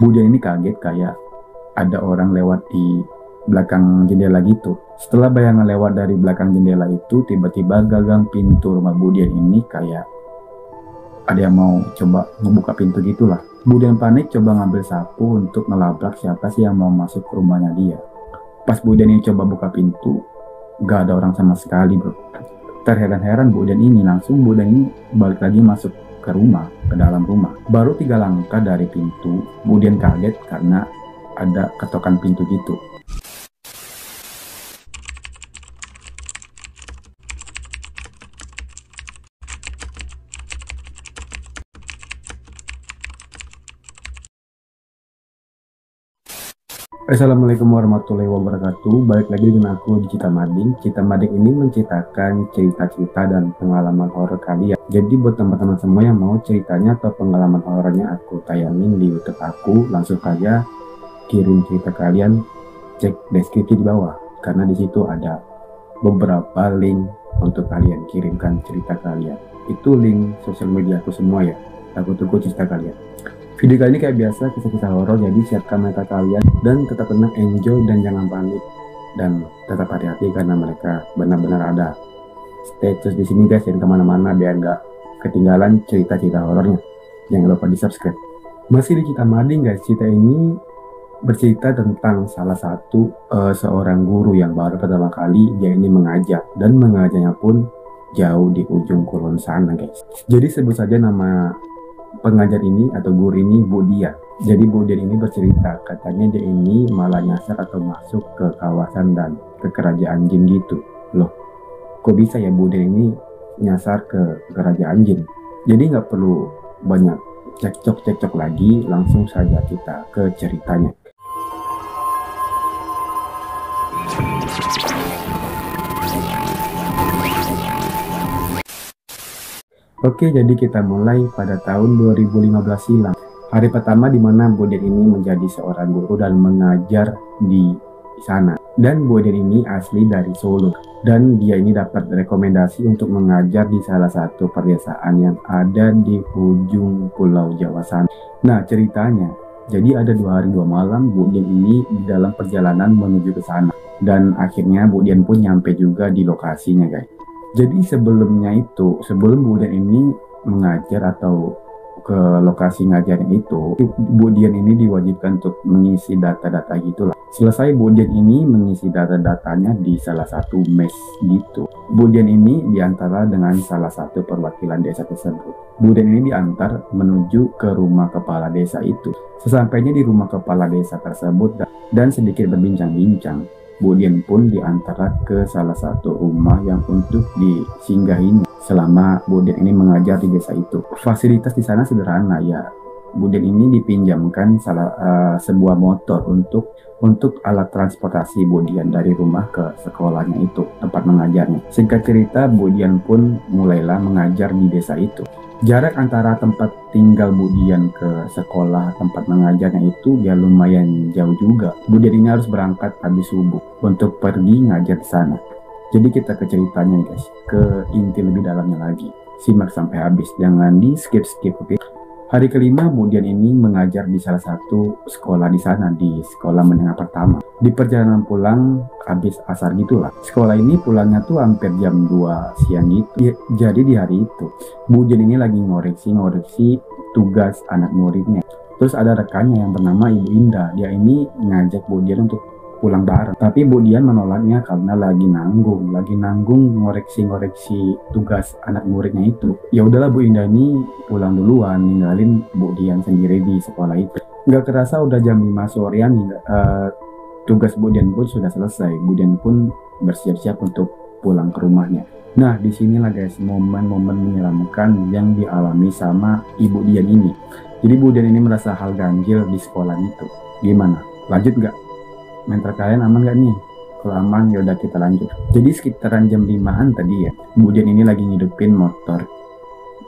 Budian ini kaget kayak ada orang lewat di belakang jendela gitu. Setelah bayangan lewat dari belakang jendela itu, tiba-tiba gagang pintu rumah Budian ini kayak ada yang mau coba membuka pintu gitulah. Budian panik coba ngambil sapu untuk ngelabrak siapa sih yang mau masuk ke rumahnya dia. Pas Budian ini coba buka pintu, gak ada orang sama sekali bro. Terheran-heran Budian ini balik lagi masuk ke rumah, ke dalam rumah. Baru 3 langkah dari pintu, Budian kaget karena ada ketokan pintu gitu. Assalamualaikum warahmatullahi wabarakatuh. Balik lagi dengan aku di Cita Mading. Cita Mading ini menceritakan cerita-cerita dan pengalaman horor kalian. Jadi buat teman-teman semua yang mau ceritanya atau pengalaman horornya aku tayangin di YouTube aku, langsung saja kirim cerita kalian, cek deskripsi di bawah karena di situ ada beberapa link untuk kalian kirimkan cerita kalian. Itu link sosial media aku semua ya. Aku tunggu cerita kalian. Video kali ini kayak biasa kisah-kisah horor, jadi siapkan mata kalian dan tetap tenang, enjoy dan jangan panik dan tetap hati-hati karena mereka benar-benar ada. Stay terus di sini guys, jangan kemana-mana biar nggak ketinggalan cerita-cerita horornya. Jangan lupa di subscribe. Masih di Cita Mading guys, cerita ini bercerita tentang salah satu seorang guru yang baru pertama kali dia ini mengajar, dan mengajarnya pun jauh di ujung kulon sana guys. Jadi sebut saja nama pengajar ini atau guru ini Budian. Jadi Budian ini bercerita katanya dia ini malah nyasar atau masuk ke kawasan dan ke kerajaan jin gitu. Loh, kok bisa ya Budian ini nyasar ke kerajaan jin? Jadi nggak perlu banyak cekcok lagi, langsung saja kita ke ceritanya. Oke, jadi kita mulai pada tahun 2015 silam. Hari pertama di mana Budian ini menjadi seorang guru dan mengajar di sana. Dan Budian ini asli dari Solo. Dan dia ini dapat rekomendasi untuk mengajar di salah satu perdesaan yang ada di ujung Pulau Jawa sana. Nah ceritanya, jadi ada 2 hari 2 malam Budian ini di dalam perjalanan menuju ke sana. Dan akhirnya Budian pun nyampe juga di lokasinya guys. Jadi sebelum Budian ini mengajar atau ke lokasi ngajarnya itu, Budian ini diwajibkan untuk mengisi data-data gitulah. Selesai Budian ini mengisi data-datanya di salah satu mes gitu. Budian ini diantara dengan salah satu perwakilan desa tersebut. Budian ini diantar menuju ke rumah kepala desa itu. Sesampainya di rumah kepala desa tersebut dan sedikit berbincang-bincang, Budian pun diantar ke salah satu rumah yang untuk disinggahinya selama Budian ini mengajar di desa itu. Fasilitas di sana sederhana ya. Budian ini dipinjamkan sebuah motor untuk alat transportasi Budian dari rumah ke sekolahnya itu, tempat mengajarnya. Singkat cerita, Budian pun mulailah mengajar di desa itu. Jarak antara tempat tinggal Budian ke sekolah tempat mengajarnya itu ya lumayan jauh juga. Budian ini harus berangkat habis subuh untuk pergi ngajar di sana. Jadi kita ke ceritanya nih guys, ke inti lebih dalamnya lagi. Simak sampai habis, jangan di skip-skip, oke? Hari kelima Budian ini mengajar di salah satu sekolah di sana, di sekolah menengah pertama. Di perjalanan pulang habis asar gitulah. Sekolah ini pulangnya tuh hampir jam 2 siang gitu. Ya, jadi di hari itu Budian ini lagi ngoreksi tugas anak muridnya. Terus ada rekannya yang bernama Ibu Indah. Dia ini ngajak Budian untuk pulang bareng. Tapi Budian menolaknya karena lagi nanggung ngoreksi tugas anak muridnya itu. Ya udahlah Bu Indah ini pulang duluan, ninggalin Budian sendiri di sekolah itu. Nggak kerasa udah jam 5 sorean, tugas Budian pun sudah selesai. Budian pun bersiap-siap untuk pulang ke rumahnya. Nah disinilah guys momen-momen menyeramkan yang dialami sama Ibu Dian ini. Jadi Budian ini merasa hal ganjil di sekolah itu. Gimana? Lanjut nggak? Mental kalian aman gak nih? Kalau aman yaudah kita lanjut. Jadi sekitaran jam 5-an tadi ya, Budian ini lagi ngidupin motor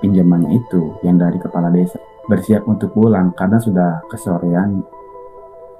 pinjamannya itu yang dari kepala desa, bersiap untuk pulang karena sudah kesorean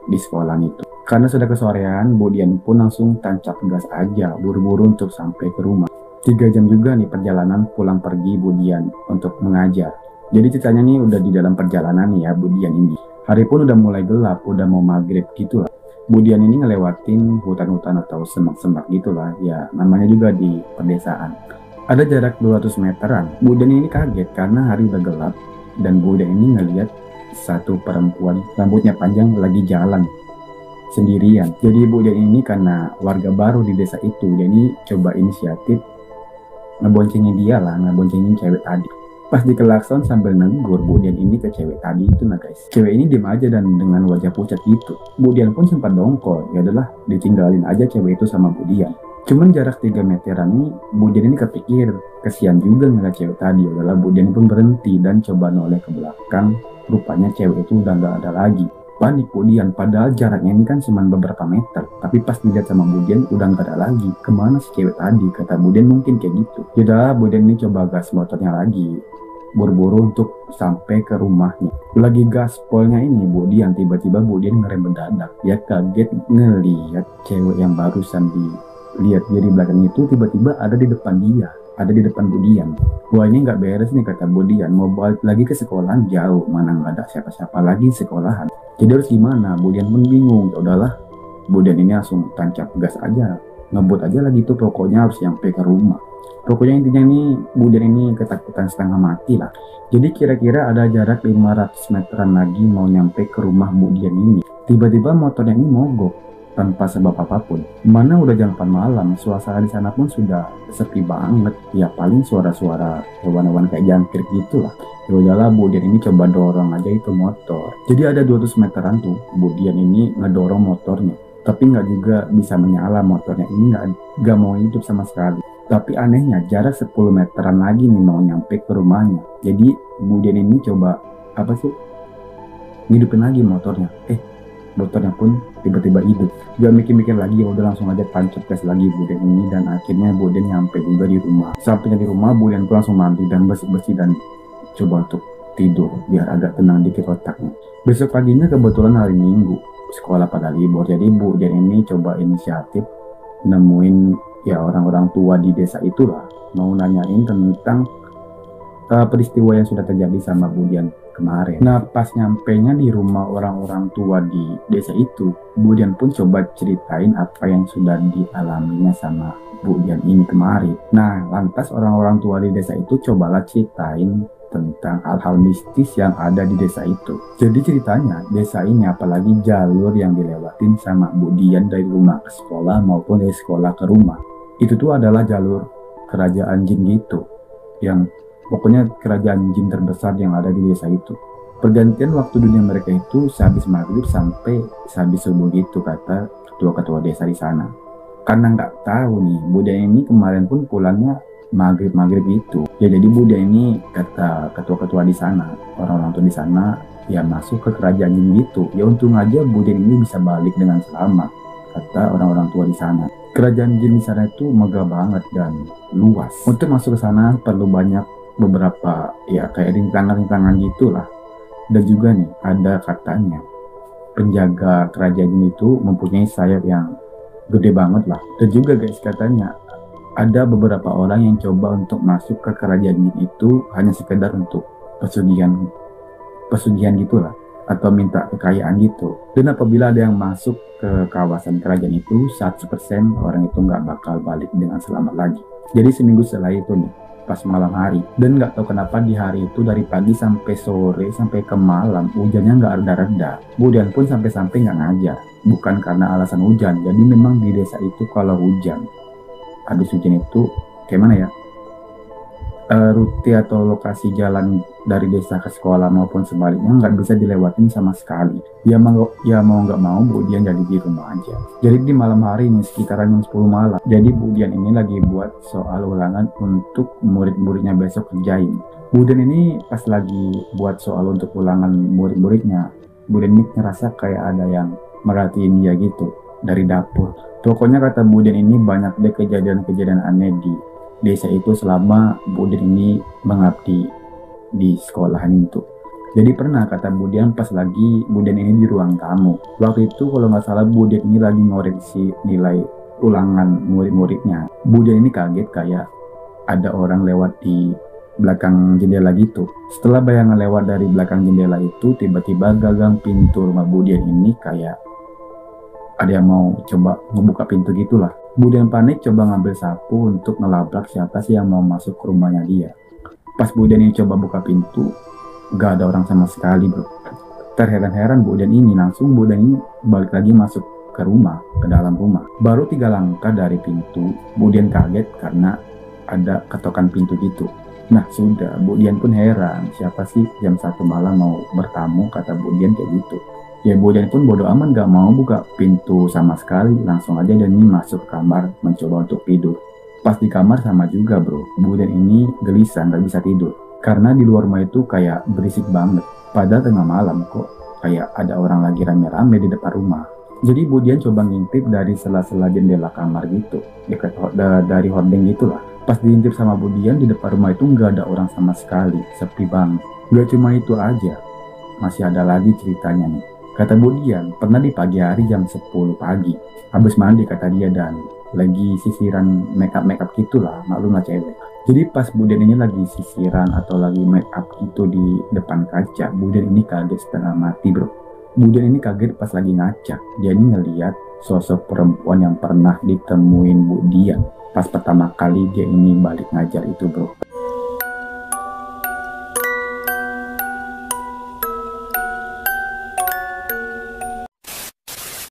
di sekolah itu. Karena sudah kesorean, Budian pun langsung tancap gas aja, buru-buru untuk sampai ke rumah. 3 jam juga nih perjalanan pulang pergi Budian untuk mengajar. Jadi ceritanya nih udah di dalam perjalanan nih ya Budian ini. Hari pun udah mulai gelap, udah mau maghrib gitu lah. Budian ini ngelewatin hutan-hutan atau semak-semak gitu lah. Ya namanya juga di pedesaan. Ada jarak 200 meteran. Budian ini kaget karena hari udah gelap. Dan Budian ini ngeliat satu perempuan rambutnya panjang lagi jalan sendirian. Jadi Budian ini karena warga baru di desa itu, jadi coba inisiatif ngeboncengin dia lah, ngeboncengin cewek tadi. Pas dikelakson sambil negur Budian ini ke cewek tadi itu nah guys. Cewek ini diem aja dan dengan wajah pucat gitu. Budian pun sempat dongkol, ya adalah ditinggalin aja cewek itu sama Budian. Cuman jarak 3 meteran nih, Budian ini kepikir, kesian juga ngeliat cewek tadi. Adalah Budian pun berhenti dan coba noleh ke belakang. Rupanya cewek itu udah nggak ada lagi. Panik Budian, padahal jaraknya ini kan cuma beberapa meter. Tapi pas dilihat sama Budian udah nggak ada lagi. Kemana si cewek tadi? Kata Budian mungkin kayak gitu. Yaudah Budian ini coba gas motornya lagi. Buru-buru untuk sampai ke rumahnya. Lagi gaspolnya ini Budian, tiba-tiba Budian ngerem mendadak. Dia kaget ngeliat cewek yang barusan dilihat dia di belakang itu tiba-tiba ada di depan dia, ada di depan Budian. Wah ini nggak beres nih kata Budian, mau balik lagi ke sekolahan jauh, mana nggak ada siapa-siapa lagi sekolahan. Jadi harus gimana? Budian pun bingung. Ya udahlah, Budian ini langsung tancap gas aja, ngebut aja lagi tuh, pokoknya harus sampai ke rumah. Pokoknya intinya ini Budian ini ketakutan setengah mati lah. Jadi kira-kira ada jarak 500 meteran lagi mau nyampe ke rumah Budian ini. Tiba-tiba motornya ini mogok tanpa sebab apapun. Mana udah jam 4 malam, suasana di sana pun sudah sepi banget. Ya paling suara-suara hewan-hewan kayak jangkrik gitu lah. Ya udahlah Budian ini coba dorong aja itu motor. Jadi ada 200 meteran tuh Budian ini ngedorong motornya. Tapi nggak juga bisa menyala motornya ini, nggak mau hidup sama sekali. Tapi anehnya jarak 10 meteran lagi nih mau nyampe ke rumahnya. Jadi Budian ini coba ngidupin lagi motornya. Motornya pun tiba-tiba hidup. Gak mikir-mikir lagi, ya udah langsung aja tancap gas lagi Budian ini, dan akhirnya Budian nyampe juga di rumah. Sampainya di rumah Budian pun langsung mandi dan bersih-bersih dan coba untuk tidur biar agak tenang dikit otaknya. Besok paginya kebetulan hari Minggu, sekolah pada libur. Jadi Budian ini coba inisiatif nemuin ya orang-orang tua di desa itulah, mau nanyain tentang peristiwa yang sudah terjadi sama Budian kemarin. Nah pas nyampenya di rumah orang-orang tua di desa itu, Budian pun coba ceritain apa yang sudah dialaminya sama Budian ini kemarin. Nah lantas orang-orang tua di desa itu cobalah ceritain tentang hal-hal mistis yang ada di desa itu. Jadi ceritanya desa ini, apalagi jalur yang dilewatin sama Budian dari rumah ke sekolah maupun dari sekolah ke rumah, itu tuh adalah jalur kerajaan jin gitu, yang pokoknya kerajaan jin terbesar yang ada di desa itu. Pergantian waktu dunia mereka itu sehabis maghrib sampai sehabis subuh gitu, kata ketua-ketua desa di sana. Karena nggak tahu nih, Budian ini kemarin pun pulangnya maghrib itu. Ya jadi Budian ini, kata ketua-ketua di sana, orang-orang tua di sana ya masuk ke kerajaan jin gitu. Ya untung aja Budian ini bisa balik dengan selamat, kata orang-orang tua di sana. Kerajaan jin di sana itu megah banget dan luas. Untuk masuk ke sana perlu banyak beberapa ya kayak rintangan-rintangan gitulah. Dan juga nih ada katanya penjaga kerajaan jin itu mempunyai sayap yang gede banget lah. Dan juga guys katanya ada beberapa orang yang coba untuk masuk ke kerajaan jin itu hanya sekedar untuk pesugihan gitulah, atau minta kekayaan gitu. Dan apabila ada yang masuk ke kawasan kerajaan itu, 100% orang itu nggak bakal balik dengan selamat lagi. Jadi seminggu setelah itu nih, pas malam hari, dan nggak tahu kenapa di hari itu dari pagi sampai sore sampai ke malam hujannya nggak reda-reda. Budian pun sampai-sampai nggak ngajar, bukan karena alasan hujan. Jadi memang di desa itu kalau hujan, habis hujan itu kayak mana ya, rute atau lokasi jalan dari desa ke sekolah maupun sebaliknya nggak bisa dilewatin sama sekali. Ya mau nggak mau Budian jadi di rumah aja. Jadi di malam hari ini sekitaran jam 10 malam. Jadi Budian ini lagi buat soal ulangan untuk murid-muridnya besok kerjain. Budian ini pas lagi buat soal untuk ulangan murid-muridnya, Budian ini ngerasa kayak ada yang merhatiin dia gitu dari dapur. Pokoknya kata Budian ini banyak deh kejadian-kejadian aneh di desa itu selama Budian ini mengabdi di sekolahan itu. Jadi pernah kata Budian pas lagi Budian ini di ruang tamu. Waktu itu kalau nggak salah Budian ini lagi ngoreksi nilai ulangan murid-muridnya. Budian ini kaget kayak ada orang lewat di belakang jendela gitu. Setelah bayangan lewat dari belakang jendela itu, tiba-tiba gagang pintu rumah Bu Dian ini kayak ada yang mau coba ngebuka pintu gitulah. Bu Dian panik coba ngambil sapu untuk ngelabrak siapa sih yang mau masuk ke rumahnya dia. Pas Bu Dian ini coba buka pintu, gak ada orang sama sekali bro. Terheran-heran Bu Dian ini, langsung Bu Dian ini balik lagi masuk ke rumah, ke dalam rumah. Baru 3 langkah dari pintu, Bu Dian kaget karena ada ketokan pintu gitu. Nah sudah, Bu Dian pun heran, siapa sih jam 1 malam mau bertamu, kata Bu Dian kayak gitu. Ya Bu Dian pun bodo amat gak mau buka pintu sama sekali, langsung aja dia ini masuk ke kamar mencoba untuk tidur. Pas di kamar sama juga bro, Bu Dian ini gelisah gak bisa tidur. Karena di luar rumah itu kayak berisik banget, padahal tengah malam kok kayak ada orang lagi rame-rame di depan rumah. Jadi Bu Dian coba ngintip dari sela-sela jendela kamar gitu, dekat dari hordeng gitulah. Pas diintip sama Bu Dian, di depan rumah itu nggak ada orang sama sekali, sepi banget. Gak cuma itu aja, masih ada lagi ceritanya nih. Kata Bu Dian, pernah di pagi hari jam 10 pagi, habis mandi kata dia dan lagi sisiran makeup gitulah, maklumlah cewek. Jadi pas Bu Dian ini lagi sisiran atau lagi makeup gitu di depan kaca, Bu Dian ini kaget setengah mati bro. Bu Dian ini kaget pas lagi ngaca, dia ini ngeliat sosok perempuan yang pernah ditemuin Bu Dian pas pertama kali dia ini balik ngajar itu bro.